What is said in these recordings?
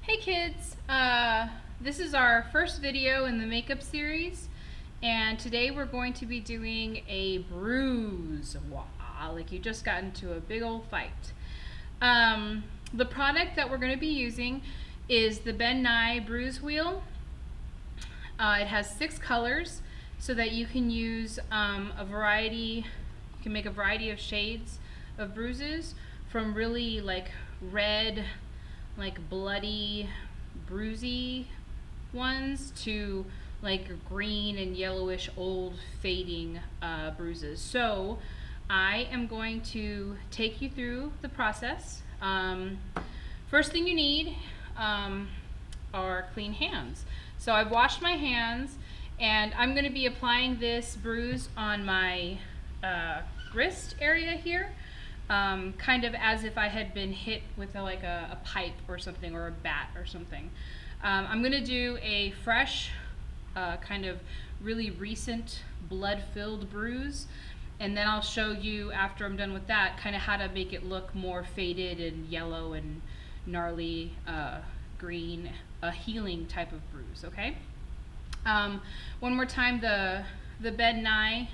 Hey kids, this is our first video in the makeup series, and today we're going to be doing a bruise. Wow, like you just got into a big old fight. The product that we're going to be using is the Nye Bruise Wheel. It has 6 colors so that you can use you can make a variety of shades of bruises, from really like red, like bloody, bruisey ones to like green and yellowish old fading bruises. So I am going to take you through the process. First thing you need are clean hands. So I've washed my hands, and I'm going to be applying this bruise on my wrist area here. Kind of as if I had been hit with a pipe or something, or a bat or something. I'm going to do a fresh, kind of really recent blood-filled bruise, and then I'll show you, after I'm done with that, kind of how to make it look more faded and yellow and gnarly green, a healing type of bruise, okay? One more time, the Nye,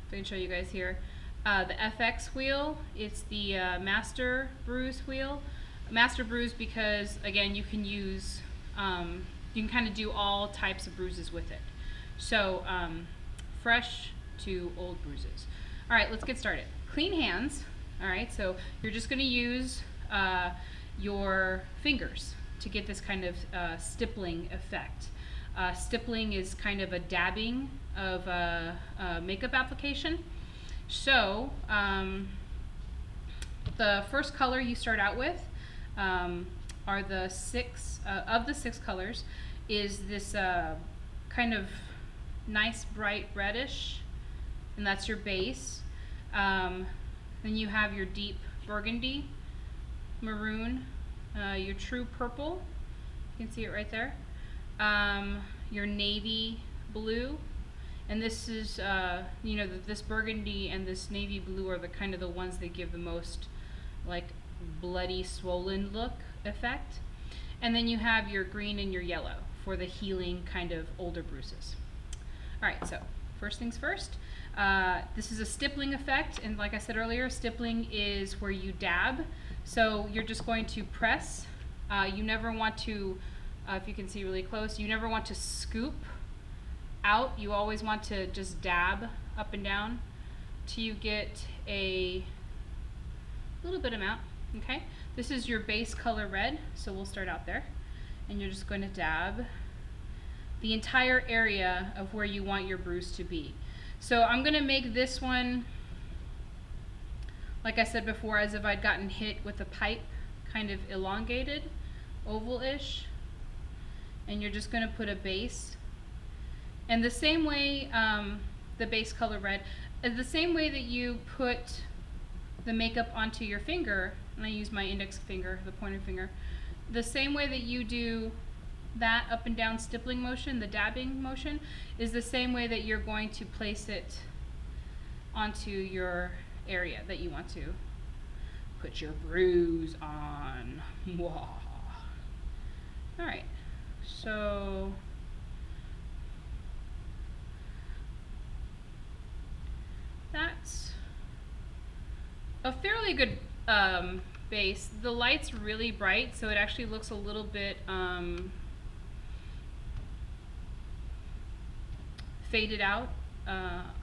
if I can show you guys here. The FX wheel, it's the Master Bruise wheel. Master Bruise because, again, you can use, you can kind of do all types of bruises with it. So, fresh to old bruises. All right, let's get started. Clean hands. All right, so you're just going to use your fingers to get this kind of stippling effect. Stippling is kind of a dabbing of makeup application. So, the first color you start out with are the 6 of the 6 colors is this kind of nice bright reddish, and that's your base. Then you have your deep burgundy, maroon, your true purple, you can see it right there, your navy blue. And this is, this burgundy and this navy blue are the kind of the ones that give the most like bloody, swollen look effect. And then you have your green and your yellow for the healing kind of older bruises. All right, so first things first. This is a stippling effect, and like I said earlier, stippling is where you dab. So you're just going to press. You never want to, if you can see really close, you never want to scoop out. You always want to just dab up and down till you get a little bit amount, okay? This is your base color red, so we'll start out there. And you're just going to dab the entire area of where you want your bruise to be. So I'm going to make this one, like I said before, as if I'd gotten hit with a pipe, kind of elongated, oval-ish. And you're just going to put a base. And the same way, the base color red, the same way that you put the makeup onto your finger, and I use my index finger, the pointer finger, the same way that you do that up and down stippling motion, the dabbing motion, is the same way that you're going to place it onto your area that you want to put your bruise on. Whoa. All right, so that's a fairly good base. The light's really bright, so it actually looks a little bit faded out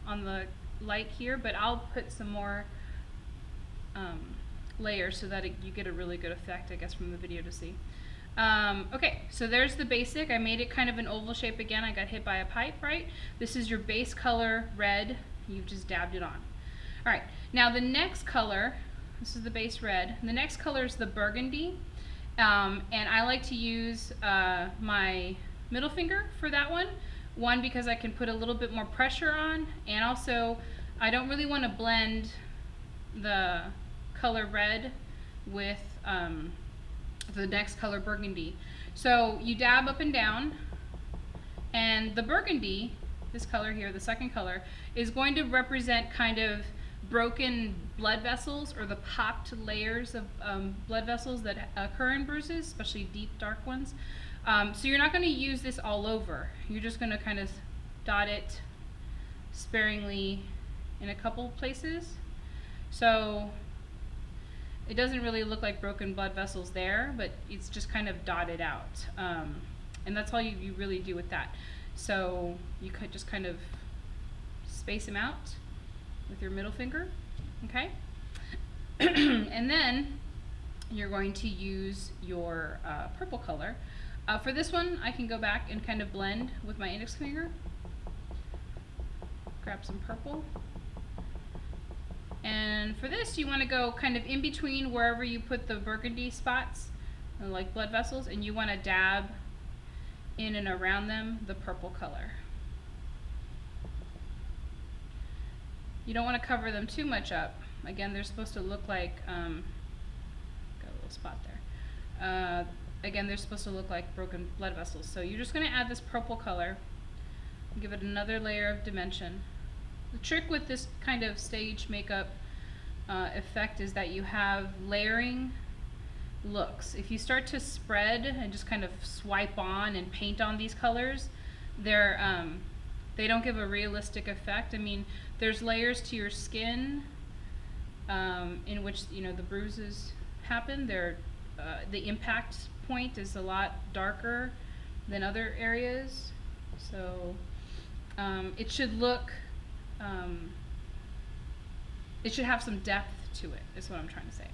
on the light here, but I'll put some more layers so that you get a really good effect, I guess, from the video to see. Okay, so there's the basic. I made it kind of an oval shape again. I got hit by a pipe, right? This is your base color red. You've just dabbed it on. All right, now the next color, this is the base red. The next color is the burgundy, and I like to use my middle finger for that one. One, because I can put a little bit more pressure on, and also I don't really want to blend the color red with the next color, burgundy. So you dab up and down, and the burgundy, this color here, the second color, is going to represent kind of broken blood vessels or the popped layers of blood vessels that occur in bruises, especially deep, dark ones. So you're not going to use this all over. You're just going to kind of dot it sparingly in a couple places. So it doesn't really look like broken blood vessels there, but it's just kind of dotted out. And that's all you really do with that. So you could just kind of space them out with your middle finger, okay? And then you're going to use your purple color. For this one, I can go back and kind of blend with my index finger. Grab some purple. And for this, you want to go kind of in between wherever you put the burgundy spots, like blood vessels, and you want to dab in and around them the purple color. You don't want to cover them too much up. Again, they're supposed to look like, got a little spot there. Again, they're supposed to look like broken blood vessels. So you're just going to add this purple color, and give it another layer of dimension. The trick with this kind of stage makeup effect is that you have layering looks. If you start to spread and just kind of swipe on and paint on these colors, they don't give a realistic effect. I mean, there's layers to your skin in which, you know, the bruises happen. The impact point is a lot darker than other areas, so it should look, it should have some depth to it, is what I'm trying to say.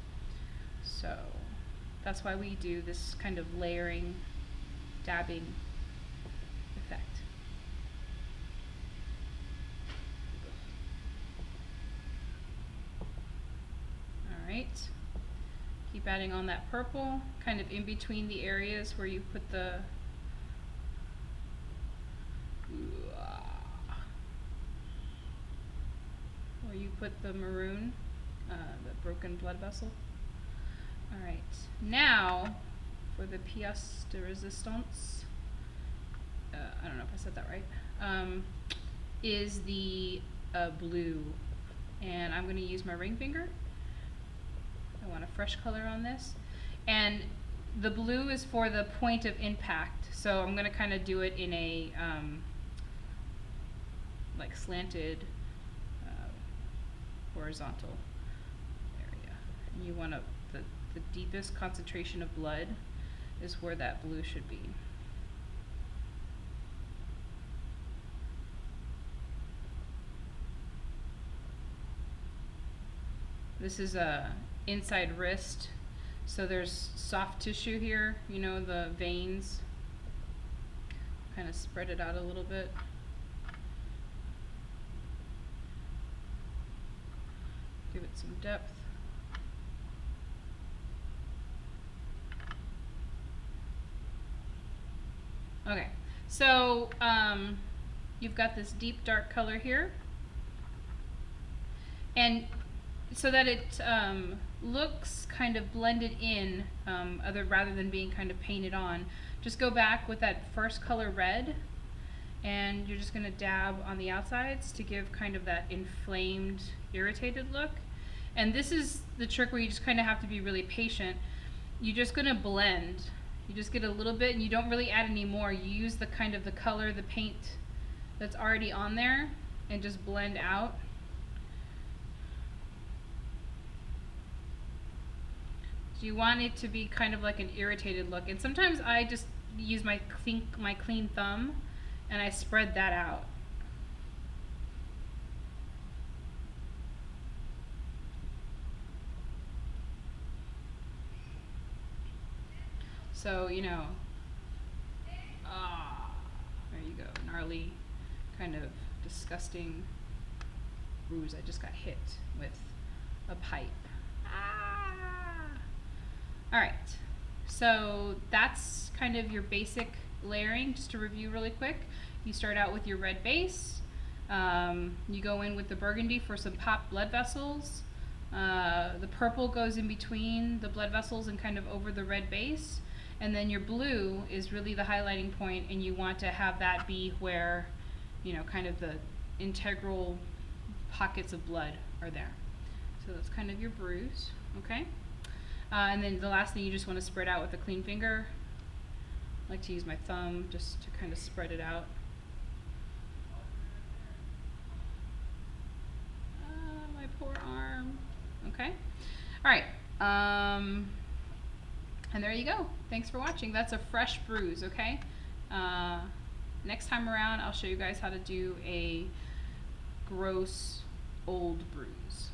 So that's why we do this kind of layering, dabbing effect. Alright, keep adding on that purple, kind of in between the areas where you put the maroon, the broken blood vessel. Alright, now for the pièce de résistance, I don't know if I said that right, is the blue. And I'm going to use my ring finger. I want a fresh color on this. And the blue is for the point of impact. So I'm going to kind of do it in a like slanted horizontal area. And you want to, the deepest concentration of blood is where that blue should be. This is a inside wrist, so there's soft tissue here, you know, the veins. Kind of spread it out a little bit. Give it some depth. Okay, so you've got this deep dark color here, and so that it looks kind of blended in, rather than being kind of painted on, just go back with that first color red, and you're just going to dab on the outsides to give kind of that inflamed, irritated look. And this is the trick where you just kind of have to be really patient. You're just going to blend. You just get a little bit, and you don't really add any more. You use the kind of the color, the paint that's already on there, and just blend out. So you want it to be kind of like an irritated look. And sometimes I just use my clean thumb, and I spread that out. So, you know, there you go, gnarly, kind of disgusting bruise. I just got hit with a pipe. Alright, so that's kind of your basic layering. Just to review really quick, you start out with your red base, you go in with the burgundy for some popped blood vessels, the purple goes in between the blood vessels and kind of over the red base, and then your blue is really the highlighting point, and you want to have that be where, you know, kind of the integral pockets of blood are there. So that's kind of your bruise, okay? And then the last thing, you just want to spread out with a clean finger. I like to use my thumb just to kind of spread it out. My poor arm. Okay. All right. And there you go. Thanks for watching. That's a fresh bruise, okay? Next time around, I'll show you guys how to do a gross old bruise.